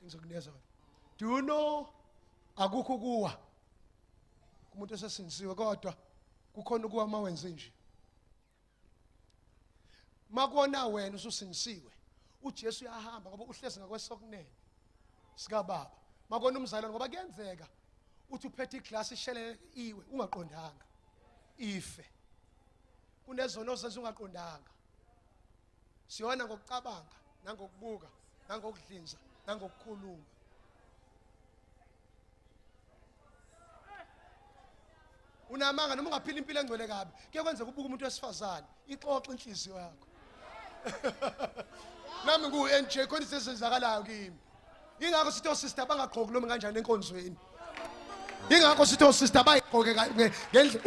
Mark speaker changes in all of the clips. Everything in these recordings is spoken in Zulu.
Speaker 1: Ngizokunikeza wona. Do you know akukho kuwa umuntu esesinisiwe kodwa kukhona ukuwa mawenze nje. Makona wena ususinisiwe uJesu uyahamba ngoba uhlezi ngakwesokunene sika baba. Makona umzalwane ngoba kuyenzeka uthi uphethe iglass ishelele iwe ungaqondanga ife. Kunezono ozenza ungaqondanga. Siyona ngokucabanga nangokubuka nangokudlinza nangokukhuluma. Unamanga noma ungaphila impilo engcwele kabi kuye kwenza kubuka umuntu wesifazane ixoxa inhliziyo yakho. Nami ngu-NJ khona isezenzakalayo kimi. Ingakho sithi osister bangaqhoki noma kanjani enkonzweni. Ingakho sithi osister bayigqoke ngendlela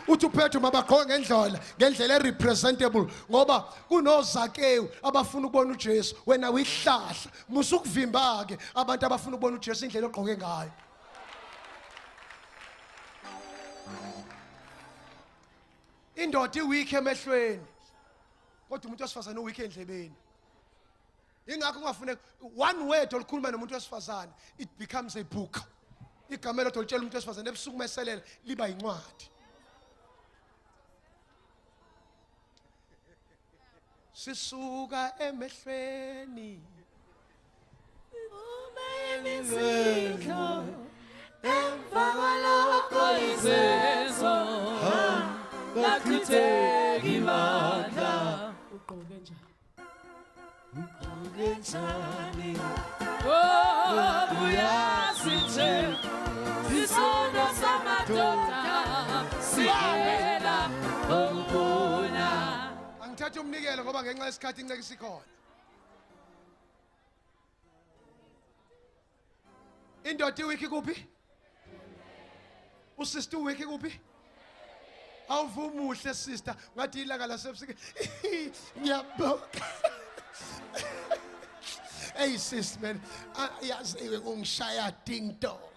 Speaker 1: uthi uphethe mabaqhoke ngendlela representable ngoba kunozakhewu abafuna ukubona uJesu wena uyihlahla musukuvimba ke abantu abafuna ukubona uJesu indlela ogqoke ngayo. Indoda iweek emehlweni kodwa umuntu wesifazane uweek endlebeni. Ingakho ungafune one word olukhuluma nomuntu wesifazane it becomes a book. Igama elodwa olitshela umuntu wesifazane ebusuku meselela liba incwadi. Sisuka emehlweni
Speaker 2: Umemizidlo emvakaloko izezo Lakutheka imandla ugqoke njani uyasithe isono samadoda siyela ukubona.
Speaker 1: Angithathe umnikelo ngoba ngenxa yesikhathi inceke sikhona. Indoda iwiki kuphi? Usister uwiki kuphi? Awuvumuhle sister ngathi ilanga lasebusika ngiyabonga. Hey sis man yaziwe ungishaya ding dong.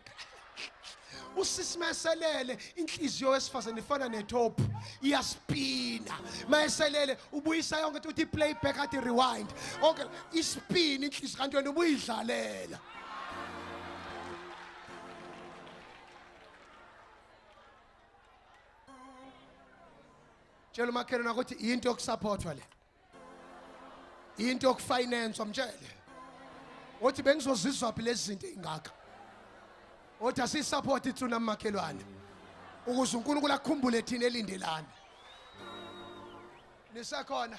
Speaker 1: Usisi mayeselele inhliziyo wesifazane ifana netop iyaspina mayeselele ubuyisa yonke uthi play back athi rewind okay ispin inhliziyo kanti wena ubuyidlalela. Tshela umakhelwane ukuthi into yokusupportwa le. Into yokufinance wamtshele. Uthi bengizozizwa phi lezi zinto ingaka. Uthi asisupport ithuna umakhelwane. Ukuze uNkulunkulu akukhumbule thina elindelana. Nisakhona.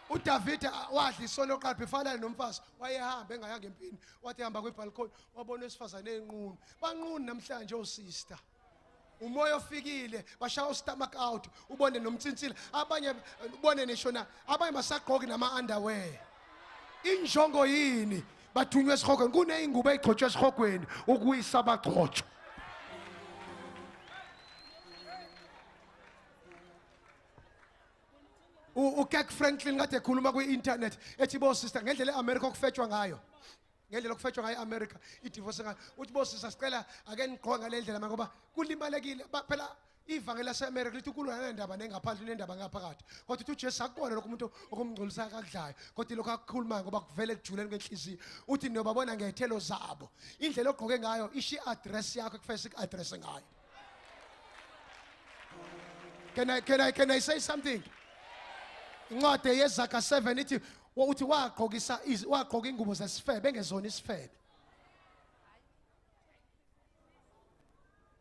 Speaker 1: uDavid wadla isono loqala befana nomfazi wayehamba engayanga empini wathi hamba kwebalcony wabona wesifazane enqunu banqunu namhlanje osister. Umoya ofikile bashaya stomach out ubone nomtsintsila abanye ubone nishona abanye basagqoki nama underwear. Injongo yini bathunywe esihogweni kuneyingubo egcotshwe esihogweni ukuyisa abagcotsho. uKek Franklin kade ekhuluma kwi-internet ethi bo sister ngendlela eAmerica okufetshwa ngayo ngendlela okufetshwa ngayo eAmerica idivorce ngayo uthi bo sister sicela ake nigqoke ngale ndlela ngoba kulimalekile phela ivangeli laseAmerica lithi uNkulunkulu anendaba nengaphandle unendaba ngaphakathi kodwa uthi uJesu akubona lokho umuntu okumngcolisa kakudlayo kodwa lokho akukhuluma ngoba kuvele kujuleni kwenhliziyo uthi niyobabona ngezithelo zabo indlela ogqoke ngayo ishi address yakho ekufesa iaddress ngayo. Can I say something? Incwadi yeZakha 7 ithi uthi wagqoka ingubo zesifebe engezona isifebe.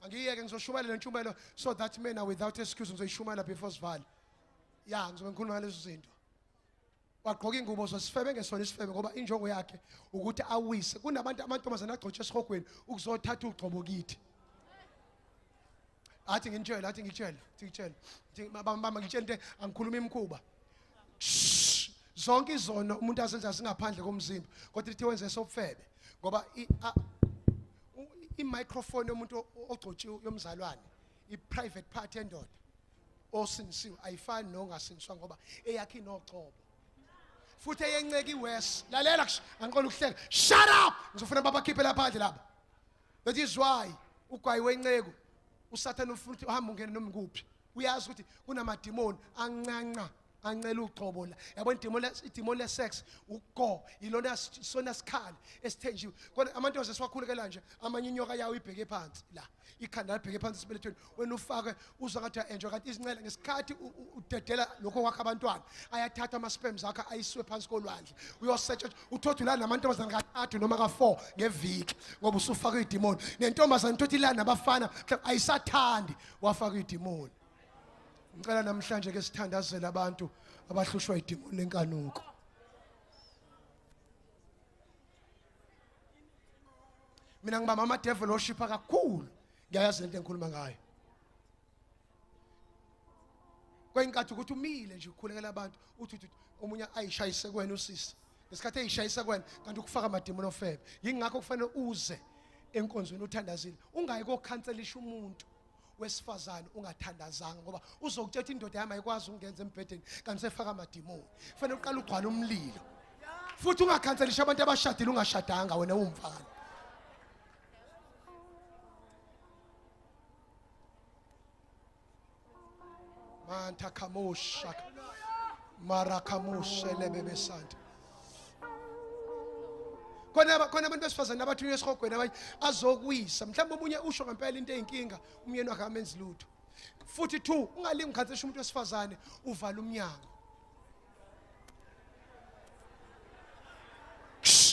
Speaker 1: Angiyeke ngizoshumayela lentshumayelo so that men are without excuse ngizoyishumayela before sivale. Ya ngizobe ngikhuluma ngalezo zinto. Wagqoka ingubo zesifebe engezona isifebe ngoba injongo yakhe ukuthi awise. Kunabantu amantombazana agcotshwe esihogweni ukuzothatha ugcobo kithi. Athi ngitshela bamba ngitshela into angikhuluma imkhuba. Zonke izono umuntu asenza singaphandle komzimba kodwa lithi wenze sobufebe ngoba i-microphone yomuntu ogcotshiwe yomzalwane i-private part endoda osinisiwe ayifani nongasinisiwa ngoba eyakhe inogcobo futhi eyenceke iwest lalela angiqola ukuhleka shut up ngizofuna babakhiphe laphandle lapha. That is why ugwayi wenceku uSathane ufuna ukuthi uhamba ungene noma nguphi uyazi ukuthi kunamadimoni ancanca ancela ugcobo la yabona idemon le sex ugo ilona sona sikhali esithenjiwe kodwa amantokazi esiwakhulekela nje amanye inyoka yawo ibheke phansi la ikhanda libheke phansi esibelethweni wena ufake uzwa ngathi enjoy kanti izincela ngesikhathi udedela lokho kwakhe abantwana ayathatha ama sperms akhe ayiswe phansi kolwandle uyosearch uthotha la namantombazana ka3 noma ka4 ngeviki ngoba usufaka idemon nentombazana thothi la nabafana ayisathandi wafaka idemon. Ngicela namhlanje ke sithandazele abantu abahlushwa idemon lenkanuko. Mina ngibamba ama devil worship kakhulu ngiyayazi lento engikhuluma ngayo. Kwayinkathi ukuthi umile nje ukukhulekela abantu uthi omunye ayishayise kwena usisi ngesikhathi ayishayisa kwena kanti ukufaka amademon ofebe yingakho kufanele uze enkonzweni uthandazile ungayi kokhanselisha umuntu wesifazane ungathandazanga ngoba uzokuthetha indoda yami ayikwazi ukungenza embhedeni kanti sefaka amademon kufanele uqale ugcwale umlilo futhi ungakhanselisha abantu abashadile ungashadanga wena umfana. Manta kamosha marakamosha lebebe santa khona abantu besifazane abathunywe esihogweni abanye azokwisa mhlawumbe omunye usho ngempela into eyinkinga umyeni wakhe amenzi lutho futhi 2 ungalingi ukhansesha umuntu wesifazane uvala umnyango.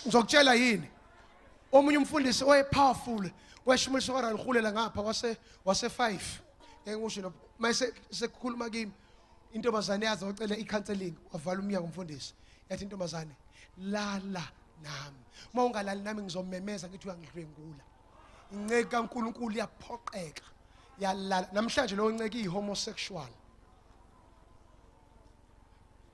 Speaker 1: Ngizokutshela yini omunye umfundisi oyepowerful weshumulisa waralihulela ngapha wase 5 ngisho lo mayise sekukhuluma kimi intombazane yazi ocela icounseling wavala umnyango umfundisi yathi intombazane lala nami mawungalali nami ngizomemeza ngithi uyangidlwengula inceke kaNkulunkulu yaphoqeka yalala namhlanje lo nceke ihomosexual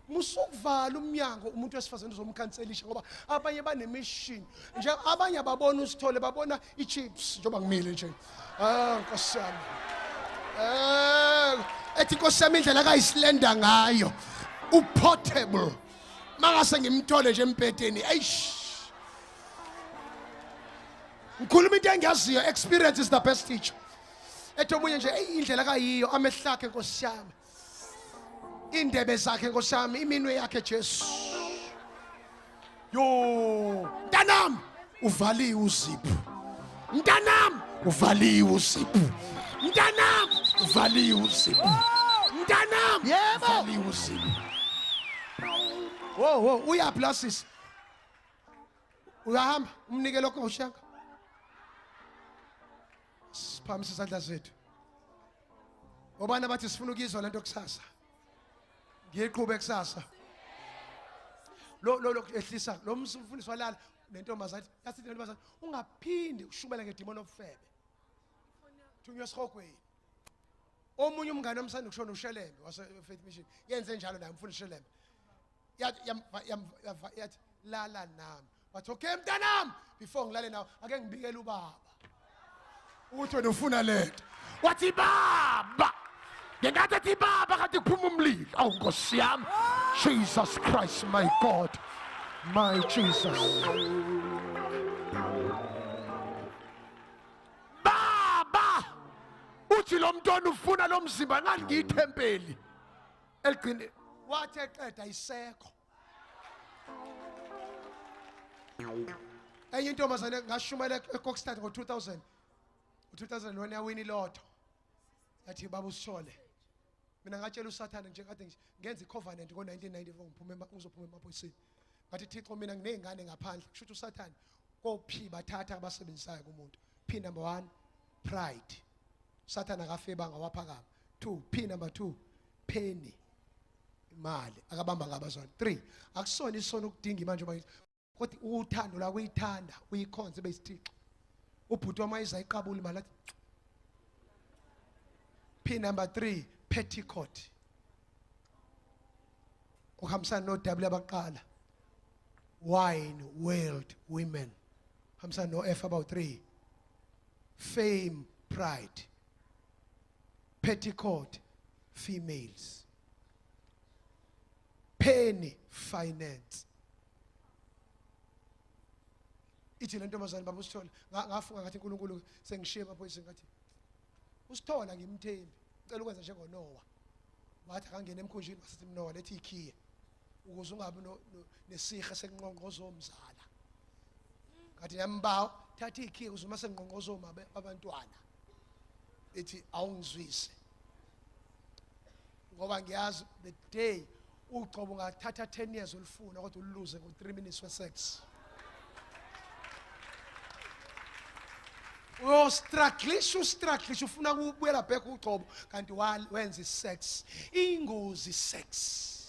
Speaker 1: musukuvala umnyango umuntu wesifazane uzomkhanselisha ngoba abanye banemission nje abanye ababona uSithole babona ichips njengoba ngimile nje Nkosi yami ethi Nkosi yami indlela kayislenda ngayo uportable mangase ngimthole nje empedeni eish ngikhuluma into engiyaziyo experience is the best teacher ethi omunye nje indlela kayiyo amehlakhe Nkosi yami indebe zakhe Nkosi yami iminwe yakhe Jesu yo mntanami uvaliwe uzipho mntanami uvaliwe uzipho mntanami uvaliwe uzipho mntanami uvaliwe uzipho. Wo uyablasisa uyahamba umnike lokho ushaka siphakamisa izandla zethu obana bathi sifuna ukuzwa lento kusasa ngiyeqhube kusasa lo ehlisa lo mfundisi walala nentombazana yathi nentombazana ungaphindi ushubela ngedemon ofebe thunywe esihogweni omunye umngane omsanda ukushona uShelembe wase Faith Mission yenze njalo naye umfundisi Shelembe yathi lala nami wathi okay mntanami before ngilale nawe ake ngibikele ubaba ukuthi wena ufuna lento wathi baba ngingathi baba kanti kuphuma umlilo awu Nkosi yami Jesus Christ my God my Jesus baba uthi lo mntwana ufuna lo mzimba ngani ngiyithempeli eligcine wathi eqeda isekho enye intombazane ngashumela eKokstad ngo2001 yawini lotho yathi baba uSithole mina ngatshela uSathane nje kade ngenza icovenant ngo1994 ngizophuma emaphoyiseni ngathi Thixo mina nginezingane ngaphandle kusho ukuthi uSathane kophi bathatha abasebenzisayo kumuntu P number 1 pride Sathane akafebanga waphakama 2 P number 2 penny imali akabamba ngabazwana 3 akusona isono ukudinga manje manje kodwa uthando la kuyithanda uyikhonze besithixo ubhuti wamayiza iqabula imali athi P number 3 petticoat ukuhambisana no W abaqala wine world women hamsana no F about 3 fame pride petticoat females penny finance ithi le ntombazane baba uSithole ngafunga ngathi uNkulunkulu sengishiye emaphoyiseni ngathi uSithole ngimthembi ngicela ukwenza njengoNoah wathi akangena emkhunjini wasithi mno lethi ikhiye ukuze ungabi nesiha senqonqozo omzala ngathi yambawo thatha ikhiye ukuze uma senqonqozo abantwana ethi awungizwise ngoba ngiyazi the day uGcobo ungathatha 10 years ulifuna kodwa uluze ngo3 minutes wesex ustrugglisha ufuna ukubuyela back uGcobo kanti wenza isex ingozi sex